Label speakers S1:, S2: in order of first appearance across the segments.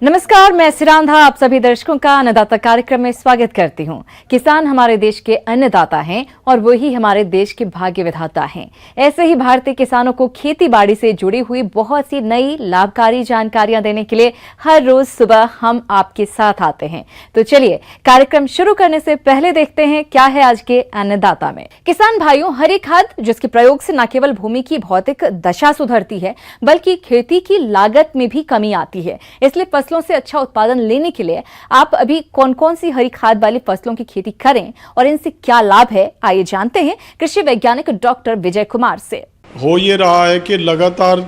S1: नमस्कार, मैं सिरांधा आप सभी दर्शकों का अन्नदाता कार्यक्रम में स्वागत करती हूं। किसान हमारे देश के अन्नदाता हैं और वही हमारे देश के भाग्य विधाता हैं। ऐसे ही भारतीय किसानों को खेती बाड़ी से जुड़ी हुई बहुत सी नई लाभकारी जानकारियां देने के लिए हर रोज सुबह हम आपके साथ आते हैं। तो चलिए कार्यक्रम शुरू करने से पहले देखते हैं क्या है आज के अन्नदाता में। किसान भाइयों, हरी खाद जिसके प्रयोग से न केवल भूमि की भौतिक दशा सुधरती है बल्कि खेती की लागत में भी कमी आती है। इसलिए फसलों से अच्छा उत्पादन लेने के लिए आप अभी कौन कौन सी हरी खाद वाली फसलों की खेती करें और इनसे क्या लाभ है, आइए जानते हैं कृषि वैज्ञानिक डॉक्टर विजय कुमार से।
S2: हो ये रहा है कि लगातार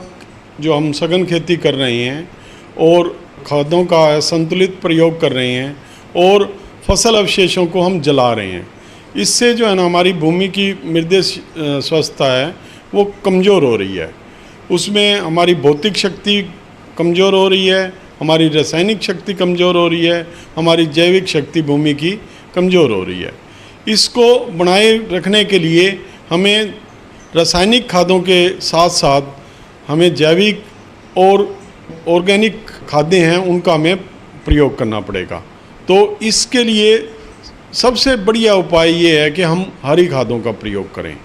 S2: जो हम सघन खेती कर रहे हैं और खादों का संतुलित प्रयोग कर रहे हैं और फसल अवशेषों को हम जला रहे हैं, इससे जो है ना हमारी भूमि की मृदा स्वास्थ्य है वो कमज़ोर हो रही है। उसमें हमारी भौतिक शक्ति कमज़ोर हो रही है, हमारी रासायनिक शक्ति कमज़ोर हो रही है, हमारी जैविक शक्ति भूमि की कमज़ोर हो रही है। इसको बनाए रखने के लिए हमें रासायनिक खादों के साथ साथ हमें जैविक और ऑर्गेनिक खादें हैं उनका हमें प्रयोग करना पड़ेगा। तो इसके लिए सबसे बढ़िया उपाय ये है कि हम हरी खादों का प्रयोग करें।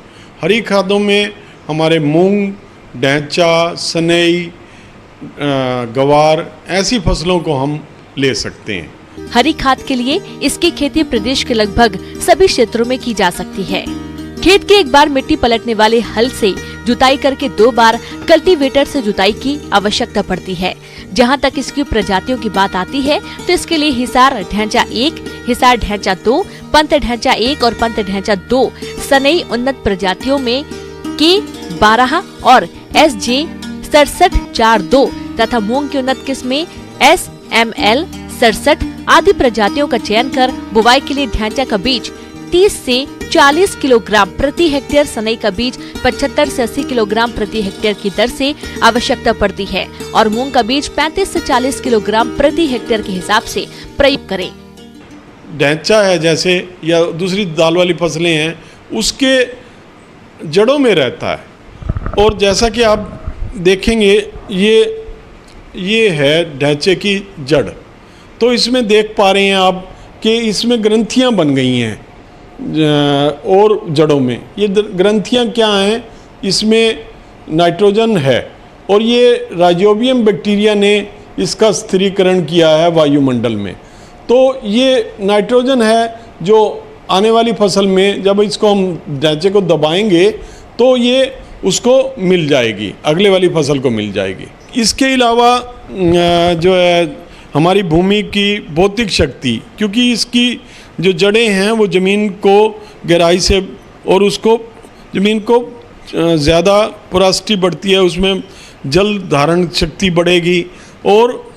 S2: हरी खादों में हमारे मूंग, ढैंचा, सनई, गवार ऐसी फसलों को हम ले सकते हैं।
S3: हरी खाद के लिए इसकी खेती प्रदेश के लगभग सभी क्षेत्रों में की जा सकती है। खेत के एक बार मिट्टी पलटने वाले हल से जुताई करके 2 बार कल्टीवेटर से जुताई की आवश्यकता पड़ती है। जहां तक इसकी प्रजातियों की बात आती है तो इसके लिए हिसार ढैंचा 1, हिसार ढैंचा 2, पंत ढैंचा 1 और पंत ढैंचा 2 सनई उन्नत प्रजातियों में K12 और SJ 6742 तथा मूंग की उन्नत किस्में SML 67 आदि प्रजातियों का चयन कर बुवाई के लिए ढैंचा का बीज 30 से 40 किलोग्राम प्रति हेक्टेयर, सनई का बीज 75 से 80 किलोग्राम प्रति हेक्टेयर की दर से आवश्यकता पड़ती है और मूंग का बीज 35 से 40 किलोग्राम प्रति हेक्टेयर के हिसाब से प्रयोग करें।
S2: ढैंचा है जैसे या दूसरी दाल वाली फसलें हैं उसके जड़ों में रहता है और जैसा कि आप देखेंगे ये है ढैंचे की जड़। तो इसमें देख पा रहे हैं आप कि इसमें ग्रंथियां बन गई हैं और जड़ों में ये ग्रंथियां क्या हैं, इसमें नाइट्रोजन है और ये राइजोबियम बैक्टीरिया ने इसका स्थिरीकरण किया है वायुमंडल में। तो ये नाइट्रोजन है जो आने वाली फसल में जब इसको हम ढैंचे को दबाएंगे तो ये उसको मिल जाएगी, अगले वाली फसल को मिल जाएगी। इसके अलावा जो है हमारी भूमि की भौतिक शक्ति, क्योंकि इसकी जो जड़ें हैं वो ज़मीन को गहराई से और उसको ज़मीन को ज़्यादा पोरोसिटी बढ़ती है, उसमें जल धारण शक्ति बढ़ेगी और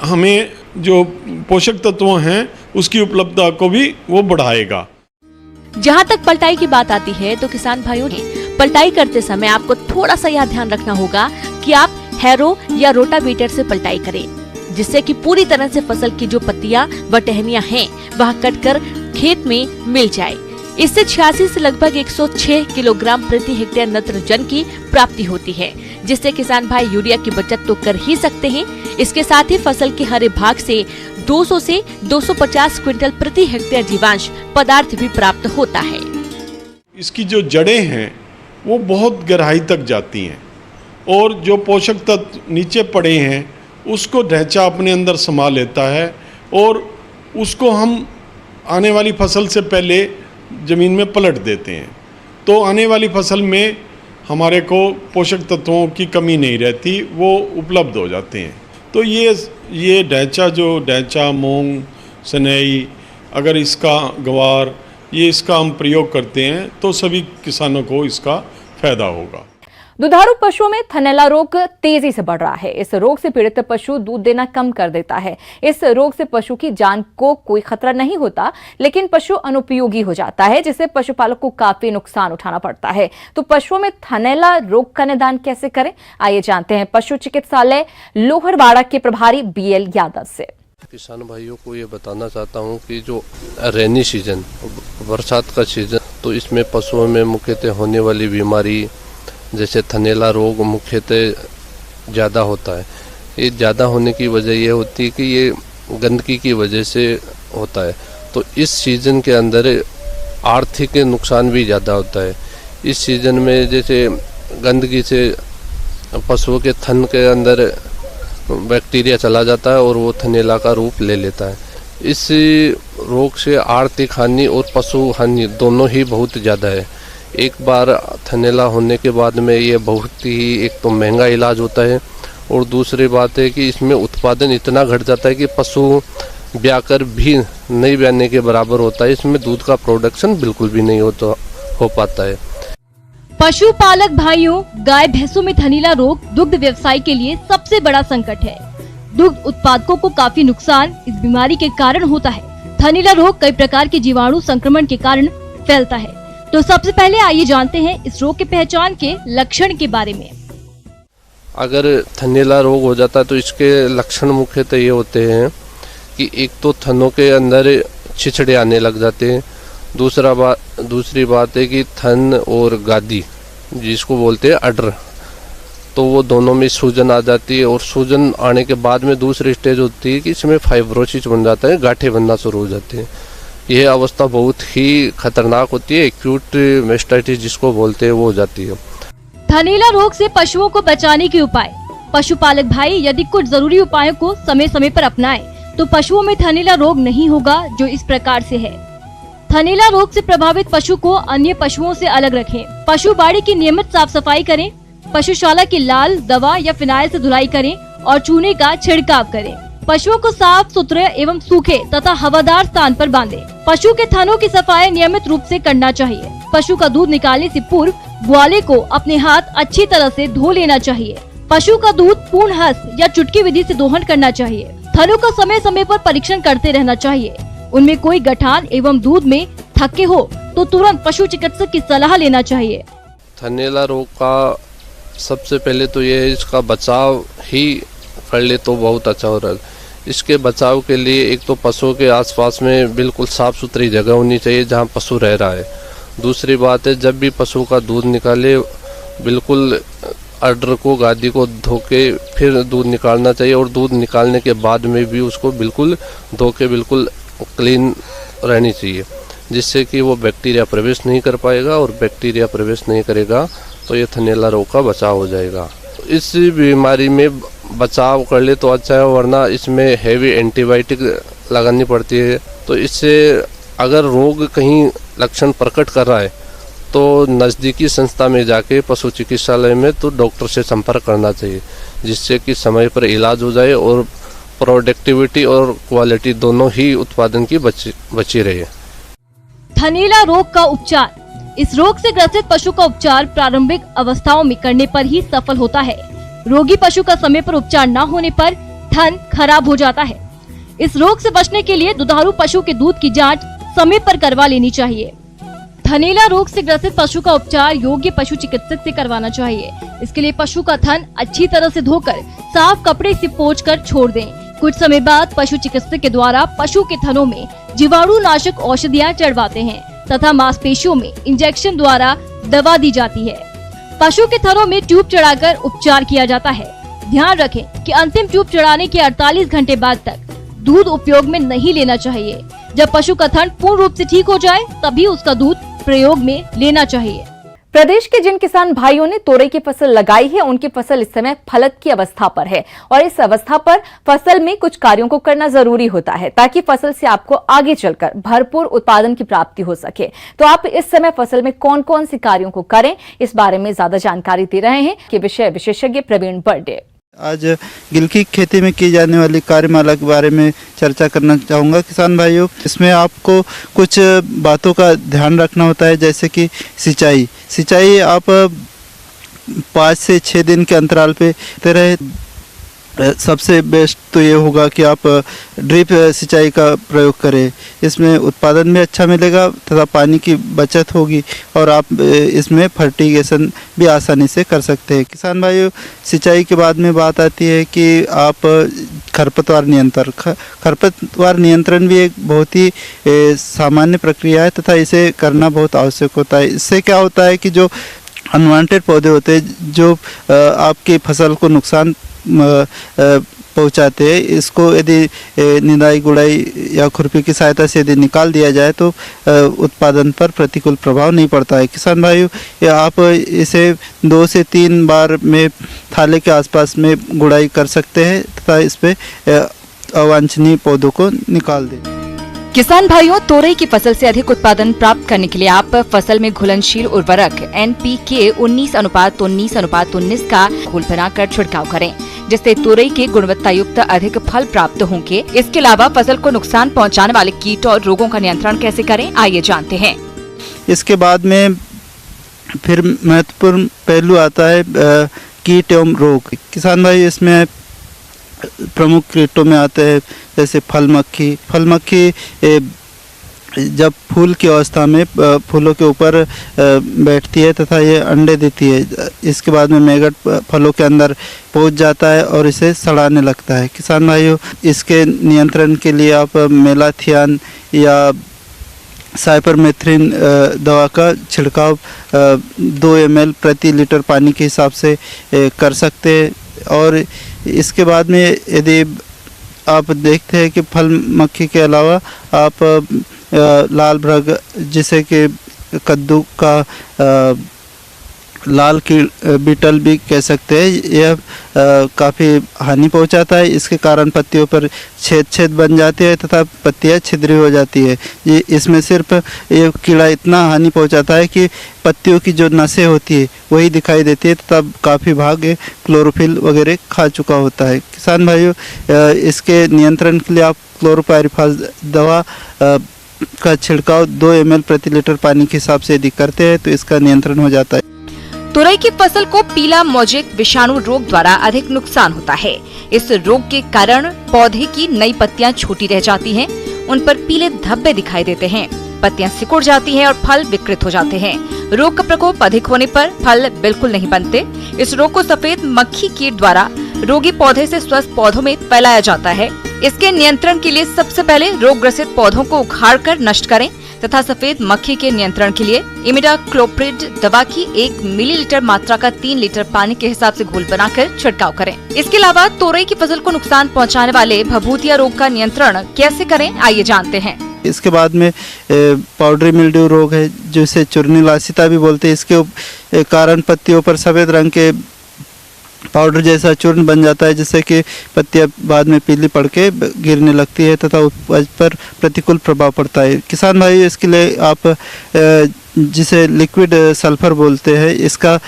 S2: हमें जो पोषक तत्व हैं उसकी उपलब्धता को भी वो बढ़ाएगा।
S3: जहाँ तक पलटाई की बात आती है तो किसान भाइयों ने पलटाई करते समय आपको थोड़ा सा यह ध्यान रखना होगा कि आप हैरो या रोटावेटर से पलटाई करें, जिससे कि पूरी तरह से फसल की जो पत्तियां व टहनियां हैं वह कटकर खेत में मिल जाए। इससे 86 से लगभग 106 किलोग्राम प्रति हेक्टेयर नत्रजन की प्राप्ति होती है, जिससे किसान भाई यूरिया की बचत तो कर ही सकते हैं। इसके साथ ही फसल के हरे भाग से 200 से 250 क्विंटल प्रति हेक्टेयर जीवांश पदार्थ भी प्राप्त होता है।
S2: इसकी जो जड़ें हैं वो बहुत गहराई तक जाती हैं और जो पोषक तत्व नीचे पड़े हैं उसको ढैंचा अपने अंदर समा लेता है और उसको हम आने वाली फसल से पहले ज़मीन में पलट देते हैं। तो आने वाली फसल में हमारे को पोषक तत्वों की कमी नहीं रहती, वो उपलब्ध हो जाते हैं। तो ये ढैंचा, मूंग, सनई, अगर इसका गवार इसका हम प्रयोग करते हैं तो सभी किसानों को इसका फायदा होगा।
S1: दुधारू पशुओं में थनैला रोग तेजी से बढ़ रहा है। इस रोग से पीड़ित पशु दूध देना कम कर देता है। इस रोग से पशु की जान को कोई खतरा नहीं होता, लेकिन पशु अनुपयोगी हो जाता है, जिससे पशुपालक को काफी नुकसान उठाना पड़ता है। तो पशुओं में थनैला रोग का निदान कैसे करें, आइए जानते हैं पशु चिकित्सालय लोहरवाड़ा के प्रभारी BL यादव से।
S4: किसान भाइयों को ये बताना चाहता हूँ कि जो रेनी सीजन, बरसात का सीजन, तो इसमें पशुओं में मुख्यतः होने वाली बीमारी जैसे थनैला रोग मुख्यतः ज़्यादा होता है। ये ज़्यादा होने की वजह ये होती है कि ये गंदगी की वजह से होता है। तो इस सीज़न के अंदर आर्थिक नुकसान भी ज़्यादा होता है। इस सीज़न में जैसे गंदगी से पशुओं के थन के अंदर बैक्टीरिया चला जाता है और वो थनैला का रूप ले लेता है। इस रोग से आर्थिक हानि और पशु हानि दोनों ही बहुत ज़्यादा है। एक बार थनैला होने के बाद में ये बहुत ही एक तो महंगा इलाज होता है और दूसरी बात है कि इसमें उत्पादन इतना घट जाता है कि पशु ब्याकर भी नहीं ब्याने के बराबर होता है। इसमें दूध का प्रोडक्शन बिल्कुल भी नहीं हो पाता है।
S3: पशुपालक भाइयों, गाय भैंसों में थनैला रोग दुग्ध व्यवसाय के लिए सबसे बड़ा संकट है। दुग्ध उत्पादकों को काफी नुकसान इस बीमारी के कारण होता है। थनैला रोग कई प्रकार के जीवाणु संक्रमण के कारण फैलता है। तो सबसे पहले आइए जानते हैं इस रोग के पहचान के लक्षण के बारे में।
S4: अगर थनैला रोग हो जाता है तो इसके लक्षण मुख्यतः ये होते हैं कि एक तो थनों के अंदर छिछड़े आने लग जाते हैं। दूसरी बात है कि थन और गादी जिसको बोलते हैं अडर, तो वो दोनों में सूजन आ जाती है और सूजन आने के बाद में दूसरी स्टेज होती है कि इसमें फाइब्रोसिस बन जाता है, गांठें बनना शुरू हो जाती हैं। यह अवस्था बहुत ही खतरनाक होती है, एक्यूट मेस्टाइटिस जिसको बोलते हैं वो हो जाती है।
S3: थनैला रोग से पशुओं को बचाने के उपाय। पशुपालक भाई यदि कुछ जरूरी उपायों को समय समय पर अपनाएं तो पशुओं में थनैला रोग नहीं होगा, जो इस प्रकार से है। थनैला रोग से प्रभावित पशु को अन्य पशुओं से अलग रखें। पशु बाड़ी की नियमित साफ सफाई करें। पशुशाला की लाल दवा या फिनाइल से धुलाई करें और चूने का छिड़काव करें। पशुओं को साफ सुथरे एवं सूखे तथा हवादार स्थान पर बांधें। पशु के थनों की सफाई नियमित रूप से करना चाहिए। पशु का दूध निकालने से पूर्व ग्वाले को अपने हाथ अच्छी तरह से धो लेना चाहिए। पशु का दूध पूर्ण हस्त या चुटकी विधि से दोहन करना चाहिए। थनों का समय समय पर परीक्षण करते रहना चाहिए। उनमें कोई गठान एवं दूध में थक्के हो तो तुरंत पशु चिकित्सक की सलाह लेना चाहिए।
S4: थनैला रोग का सबसे पहले तो ये है इसका बचाव ही कर ले तो बहुत अच्छा हो रहा है। इसके बचाव के लिए एक तो पशुओं के आसपास में बिल्कुल साफ सुथरी जगह होनी चाहिए जहाँ पशु रह रहा है। दूसरी बात है जब भी पशु का दूध निकाले बिल्कुल अडर को गादी को धो के फिर दूध निकालना चाहिए और दूध निकालने के बाद में भी उसको बिल्कुल धो के बिल्कुल क्लीन रहनी चाहिए, जिससे कि वो बैक्टीरिया प्रवेश नहीं कर पाएगा और बैक्टीरिया प्रवेश नहीं करेगा तो ये थनैला रोग का बचाव हो जाएगा। इस बीमारी में बचाव कर ले तो अच्छा है, वरना इसमें हैवी एंटीबायोटिक लगानी पड़ती है। तो इससे अगर रोग कहीं लक्षण प्रकट कर रहा है तो नज़दीकी संस्था में जाके पशु चिकित्सालय में तो डॉक्टर से संपर्क करना चाहिए, जिससे कि समय पर इलाज हो जाए और प्रोडक्टिविटी और क्वालिटी दोनों ही उत्पादन की बची रहे।
S3: थनैला रोग का उपचार। इस रोग से ग्रसित पशु का उपचार प्रारंभिक अवस्थाओं में करने पर ही सफल होता है। रोगी पशु का समय पर उपचार न होने पर थन खराब हो जाता है। इस रोग से बचने के लिए दुधारू पशु के दूध की जांच समय पर करवा लेनी चाहिए। थनैला रोग से ग्रसित पशु का उपचार योग्य पशु चिकित्सक से करवाना चाहिए। इसके लिए पशु का थन अच्छी तरह से धोकर साफ कपड़े से पोंछकर छोड़ दें। कुछ समय बाद पशु चिकित्सक के द्वारा पशु के थनों में जीवाणु नाशक औषधियाँ चढ़वाते हैं तथा मांसपेशियों में इंजेक्शन द्वारा दवा दी जाती है। पशु के थनों में ट्यूब चढ़ाकर उपचार किया जाता है। ध्यान रखें कि अंतिम ट्यूब चढ़ाने के 48 घंटे बाद तक दूध उपयोग में नहीं लेना चाहिए। जब पशु का थन पूर्ण रूप से ठीक हो जाए तभी उसका दूध प्रयोग में लेना चाहिए।
S1: प्रदेश के जिन किसान भाइयों ने तोरई की फसल लगाई है उनकी फसल इस समय फलत की अवस्था पर है और इस अवस्था पर फसल में कुछ कार्यों को करना जरूरी होता है ताकि फसल से आपको आगे चलकर भरपूर उत्पादन की प्राप्ति हो सके। तो आप इस समय फसल में कौन कौन से कार्यों को करें, इस बारे में ज्यादा जानकारी दे रहे हैं कि विषय विशेषज्ञ प्रवीण बर्डे।
S5: आज गिल की खेती में की जाने वाली कार्यमाला के बारे में चर्चा करना चाहूँगा किसान भाइयों। इसमें आपको कुछ बातों का ध्यान रखना होता है, जैसे कि सिंचाई आप 5 से 6 दिन के अंतराल पे देते रहे। सबसे बेस्ट तो ये होगा कि आप ड्रिप सिंचाई का प्रयोग करें। इसमें उत्पादन भी अच्छा मिलेगा तथा पानी की बचत होगी और आप इसमें फर्टिगेशन भी आसानी से कर सकते हैं। किसान भाइयों, सिंचाई के बाद में बात आती है कि आप खरपतवार नियंत्रण भी एक बहुत ही सामान्य प्रक्रिया है तथा इसे करना बहुत आवश्यक होता है। इससे क्या होता है कि जो अनवांटेड पौधे होते हैं जो आपकी फसल को नुकसान पहुंचाते हैं, इसको यदि निदाई गुड़ाई या खुरपी की सहायता से यदि निकाल दिया जाए तो उत्पादन पर प्रतिकूल प्रभाव नहीं पड़ता है। किसान भाइयों, आप इसे 2 से 3 बार में थाले के आसपास में गुड़ाई कर सकते हैं तथा इस पे अवांछनीय पौधों को निकाल दें।
S1: किसान भाइयों, तोरई की फसल से अधिक उत्पादन प्राप्त करने के लिए आप फसल में घुलनशील उर्वरक NPK 19:19:19 का घोल बनाकर छिड़काव करें, जिससे तोरई के गुणवत्ता युक्त अधिक फल प्राप्त होंगे। इसके अलावा फसल को नुकसान पहुंचाने वाले कीट और रोगों का नियंत्रण कैसे करें, आइए जानते हैं।
S5: इसके बाद में फिर महत्वपूर्ण पहलू आता है कीट एवं रोग। किसान भाई, इसमें प्रमुख कीटों में आते हैं जैसे फल मक्खी जब फूल की अवस्था में फूलों के ऊपर बैठती है तथा ये अंडे देती है। इसके बाद में मैगट फलों के अंदर पहुंच जाता है और इसे सड़ाने लगता है। किसान भाइयों, इसके नियंत्रण के लिए आप मेलाथियान या साइपरमेथ्रिन दवा का छिड़काव 2 ml प्रति लीटर पानी के हिसाब से कर सकते हैं। और इसके बाद में यदि आप देखते हैं कि फल मक्खी के अलावा आप लाल भ्रग, जिसे कि कद्दू का लाल की बीटल भी कह सकते हैं, यह काफ़ी हानि पहुंचाता है। इसके कारण पत्तियों पर छेद बन जाते हैं तथा पत्तियां छिद्री हो जाती है। ये इसमें सिर्फ ये कीड़ा इतना हानि पहुंचाता है कि पत्तियों की जो नसें होती है वही दिखाई देती है तथा काफ़ी भाग क्लोरोफिल वगैरह खा चुका होता है। किसान भाइयों, इसके नियंत्रण के लिए आप क्लोरोपाइरिफास दवा का छिड़काव 2 ml प्रति लीटर पानी के हिसाब से यदि करते हैं तो इसका नियंत्रण हो जाता है।
S1: तुरई की फसल को पीला मोजेक विषाणु रोग द्वारा अधिक नुकसान होता है। इस रोग के कारण पौधे की नई पत्तियां छोटी रह जाती हैं, उन पर पीले धब्बे दिखाई देते हैं, पत्तियां सिकुड़ जाती हैं और फल विकृत हो जाते हैं। रोग का प्रकोप अधिक होने पर फल बिल्कुल नहीं बनते। इस रोग को सफेद मक्खी कीट द्वारा रोगी पौधे से स्वस्थ पौधों में फैलाया जाता है। इसके नियंत्रण के लिए सबसे पहले रोग ग्रसित पौधों को उखाड़कर नष्ट करें तथा सफेद मक्खी के नियंत्रण के लिए इमिडाक्लोप्रिड दवा की 1 मिलीलीटर मात्रा का 3 लीटर पानी के हिसाब से घोल बनाकर छिड़काव करें। इसके अलावा तोरई की फसल को नुकसान पहुंचाने वाले भभूतिया रोग का नियंत्रण कैसे करें, आइए जानते हैं।
S5: इसके बाद में पाउडरी मिल्ड्यू रोग है, जिसे चूर्णी लासिता भी बोलते हैं। इसके कारण पत्तियों पर सफेद रंग के पाउडर जैसा चूर्ण बन जाता है, जिससे कि पत्तियां बाद में पीली पड़ के गिरने लगती है तथा उपज पर प्रतिकूल प्रभाव पड़ता है। किसान भाई, इसके लिए आप जिसे लिक्विड सल्फर बोलते हैं, इसका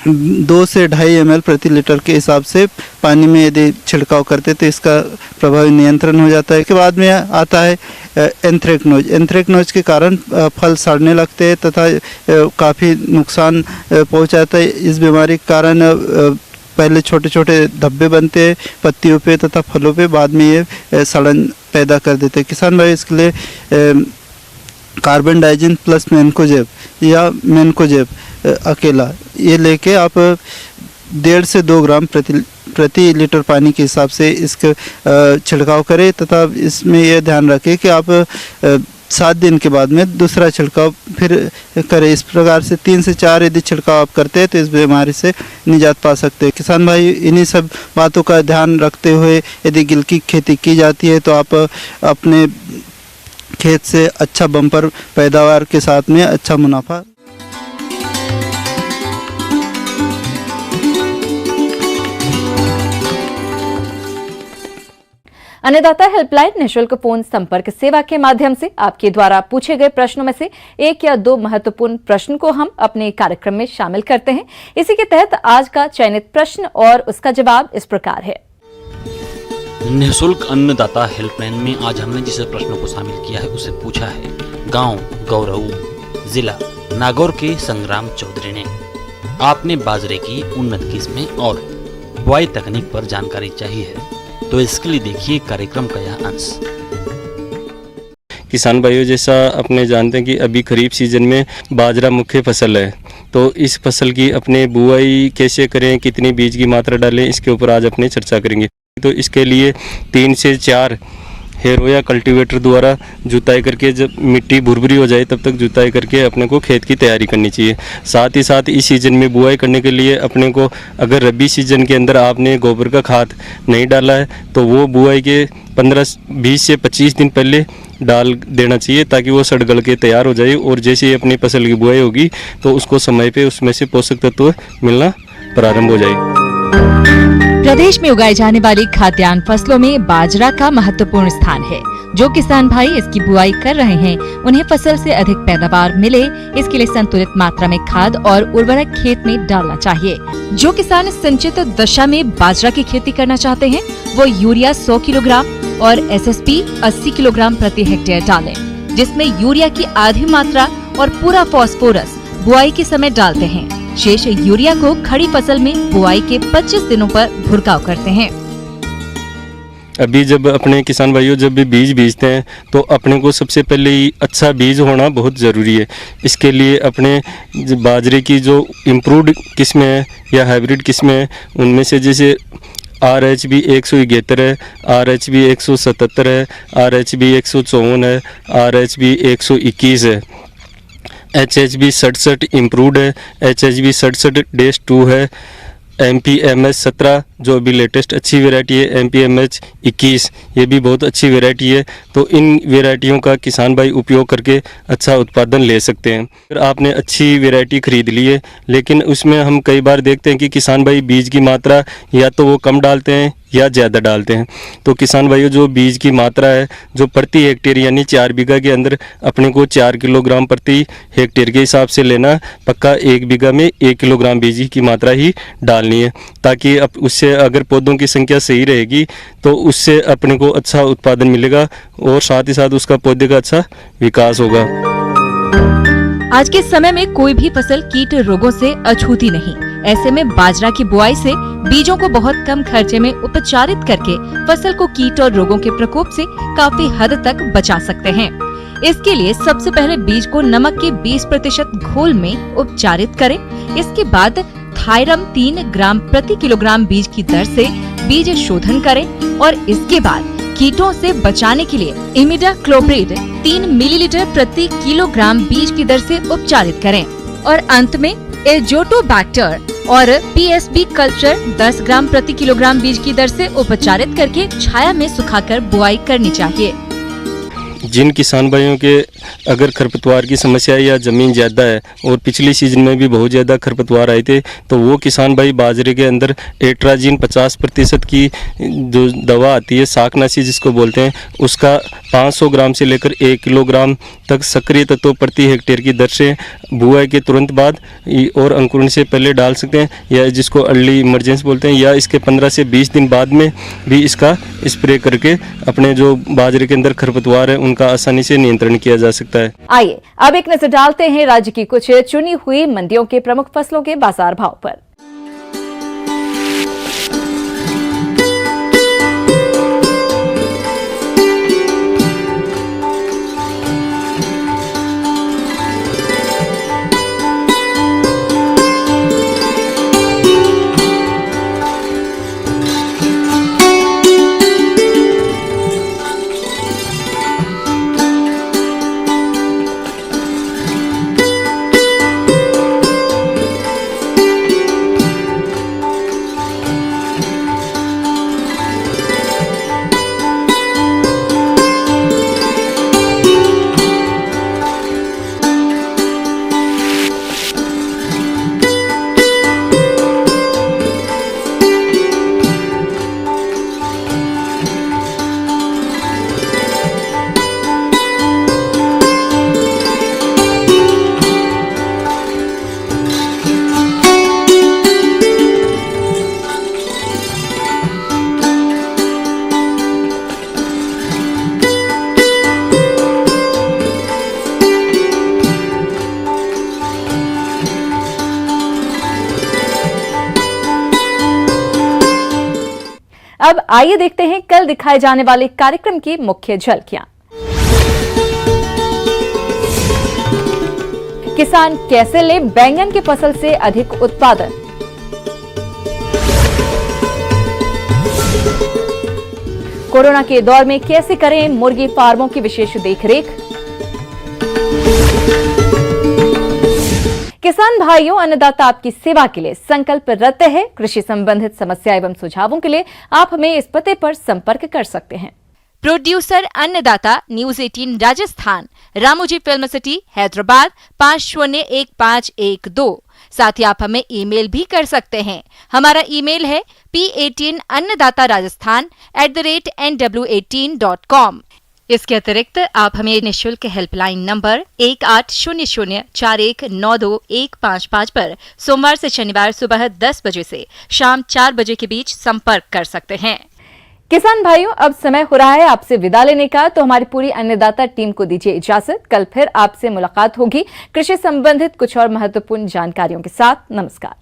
S5: 2 से 2.5 ml प्रति लीटर के हिसाब से पानी में यदि छिड़काव करते तो इसका प्रभावी नियंत्रण हो जाता है। इसके बाद में आता है एंथ्रेक्नोज के कारण फल सड़ने लगते हैं तथा काफ़ी नुकसान पहुंचाता है। इस बीमारी के कारण पहले छोटे छोटे धब्बे बनते हैं पत्तियों पे तथा फलों पे, बाद में ये सड़न पैदा कर देते हैं। किसान भाई, इसके लिए कार्बन डाइजिन प्लस मैनकोजेब या मैनकोजेब अकेला ये लेके आप 1.5 से 2 ग्राम प्रति लीटर पानी के हिसाब से इसके छिड़काव करें तथा इसमें यह ध्यान रखें कि आप 7 दिन के बाद में दूसरा छिड़काव फिर करें। इस प्रकार से 3 से 4 यदि छिड़काव आप करते हैं तो इस बीमारी से निजात पा सकते हैं। किसान भाई, इन्हीं सब बातों का ध्यान रखते हुए यदि गिल की खेती की जाती है तो आप अपने खेत से अच्छा बम्पर पैदावार के साथ में अच्छा मुनाफा।
S1: अन्नदाता हेल्पलाइन निःशुल्क फोन संपर्क सेवा के माध्यम से आपके द्वारा पूछे गए प्रश्नों में से 1 या 2 महत्वपूर्ण प्रश्न को हम अपने कार्यक्रम में शामिल करते हैं। इसी के तहत आज का चयनित प्रश्न और उसका जवाब इस प्रकार है।
S6: निःशुल्क अन्नदाता हेल्पलाइन में आज हमने जिस प्रश्न को शामिल किया है उसे पूछा है गांव गौरऊ, जिला नागौर के संग्राम चौधरी ने। आपने बाजरे की उन्नत किस्में और बुआई तकनीक पर जानकारी चाहिए है, तो इसके लिए देखिए कार्यक्रम का यह अंश।
S7: किसान भाइयों, जैसा अपने जानते हैं कि अभी खरीफ सीजन में बाजरा मुख्य फसल है, तो इस फसल की अपने बुआई कैसे करें, कितनी बीज की मात्रा डालें, इसके ऊपर आज अपने चर्चा करेंगे। तो इसके लिए 3 से 4 हेरो या कल्टीवेटर द्वारा जुताई करके जब मिट्टी भुरभुरी हो जाए तब तक जुताई करके अपने को खेत की तैयारी करनी चाहिए। साथ ही साथ इस सीज़न में बुआई करने के लिए अपने को अगर रबी सीज़न के अंदर आपने गोबर का खाद नहीं डाला है तो वो बुआई के 20 से 25 दिन पहले डाल देना चाहिए, ताकि वो सड़ गल के तैयार हो जाए और जैसे ही अपनी फसल की बुआई होगी तो उसको समय पे उसमें से पोषक तत्व मिलना प्रारंभ हो जाए।
S3: प्रदेश में उगाई जाने वाली खाद्यान्न फसलों में बाजरा का महत्वपूर्ण स्थान है। जो किसान भाई इसकी बुआई कर रहे हैं उन्हें फसल से अधिक पैदावार मिले, इसके लिए संतुलित मात्रा में खाद और उर्वरक खेत में डालना चाहिए। जो किसान संचित दशा में बाजरा की खेती करना चाहते हैं वो यूरिया 100 किलोग्राम और एसएसपी 80 किलोग्राम प्रति हेक्टेयर डालें, जिसमें यूरिया की आधी मात्रा और पूरा फास्फोरस बुआई के समय डालते हैं। शेष यूरिया को खड़ी फसल में बुआई के 25 दिनों पर भुरकाव करते हैं।
S7: अभी जब अपने किसान भाइयों जब भी बीज बीजते हैं तो अपने को सबसे पहले ही अच्छा बीज होना बहुत ज़रूरी है। इसके लिए अपने बाजरे की जो इम्प्रूव्ड किस्में हैं या हाइब्रिड किस्में हैं उनमें से जैसे RH-B 171 है, RH-B 177 है, RH-B 154 है, RH-B 121 है, HHB 67 इम्प्रूव्ड है, HHB 67-2 है, MPMH 17 जो अभी लेटेस्ट अच्छी वैरायटी है, MPMH 21 ये भी बहुत अच्छी वैरायटी है। तो इन वैरायटियों का किसान भाई उपयोग करके अच्छा उत्पादन ले सकते हैं। फिर आपने अच्छी वैरायटी खरीद ली है, लेकिन उसमें हम कई बार देखते हैं कि किसान भाई बीज की मात्रा या तो वो कम डालते हैं या ज़्यादा डालते हैं। तो किसान भाइयों जो बीज की मात्रा है जो प्रति हेक्टेयर यानी 4 बीघा के अंदर अपने को 4 किलोग्राम प्रति हेक्टेयर के हिसाब से लेना, पक्का 1 बीघा में 1 किलोग्राम बीज की मात्रा ही डालनी है, ताकि अब उससे अगर पौधों की संख्या सही रहेगी तो उससे अपने को अच्छा उत्पादन मिलेगा और साथ ही साथ उसका पौधे का अच्छा विकास होगा।
S3: आज के समय में कोई भी फसल कीट रोगों से अछूती नहीं। ऐसे में बाजरा की बुआई से बीजों को बहुत कम खर्चे में उपचारित करके फसल को कीट और रोगों के प्रकोप से काफी हद तक बचा सकते हैं। इसके लिए सबसे पहले बीज को नमक के 20% घोल में उपचारित करें। इसके बाद थायरम 3 ग्राम प्रति किलोग्राम बीज की दर से बीज शोधन करें और इसके बाद कीटों से बचाने के लिए इमिडाक्लोप्रिड 3 मिलीलीटर प्रति किलोग्राम बीज की दर से उपचारित करें और अंत में एजोटोबैक्टर और PSB कल्चर 10 ग्राम प्रति किलोग्राम बीज की दर से उपचारित करके छाया में सुखाकर बुआई करनी चाहिए।
S7: जिन किसान भाइयों के अगर खरपतवार की समस्या है या ज़मीन ज़्यादा है और पिछली सीजन में भी बहुत ज़्यादा खरपतवार आए थे, तो वो किसान भाई बाजरे के अंदर एट्राजिन 50% की जो दवा आती है शाकनाशी जिसको बोलते हैं, उसका 500 ग्राम से लेकर 1 किलोग्राम तक सक्रिय तत्व प्रति हेक्टेयर की दर से बुआई के तुरंत बाद और अंकुरण से पहले डाल सकते हैं, या जिसको अर्ली इमरजेंसी बोलते हैं, या इसके 15 से 20 दिन बाद में भी इसका स्प्रे करके अपने जो बाजरे के अंदर खरपतवार है उनका आसानी से नियंत्रण किया जा सकता है।
S1: आइए अब एक नजर डालते हैं राज्य की कुछ चुनी हुई मंडियों के प्रमुख फसलों के बाजार भाव पर। अब आइए देखते हैं कल दिखाए जाने वाले कार्यक्रम की मुख्य झलकियां। किसान कैसे ले बैंगन की फसल से अधिक उत्पादन। कोरोना के दौर में कैसे करें मुर्गी फार्मों की विशेष देखरेख। किसान भाइयों, अन्नदाता आपकी सेवा के लिए संकल्परत है। कृषि संबंधित समस्या एवं सुझावों के लिए आप हमें इस पते पर संपर्क कर सकते हैं।
S3: प्रोड्यूसर अन्नदाता, news 18 Rajasthan, Ramoji film city, Hyderabad 501512। साथ ही आप हमें ईमेल भी कर सकते हैं। हमारा ईमेल है p18अन्नदाता-राजस्थान@nw18.com। इसके अतिरिक्त आप हमें निःशुल्क हेल्पलाइन नंबर 18004192-155 पर सोमवार से शनिवार सुबह 10 बजे से शाम 4 बजे के बीच संपर्क कर सकते हैं।
S1: किसान भाइयों, अब समय हो रहा है आपसे विदा लेने का, तो हमारी पूरी अन्नदाता टीम को दीजिए इजाजत। कल फिर आपसे मुलाकात होगी कृषि संबंधित कुछ और महत्वपूर्ण जानकारियों के साथ। नमस्कार।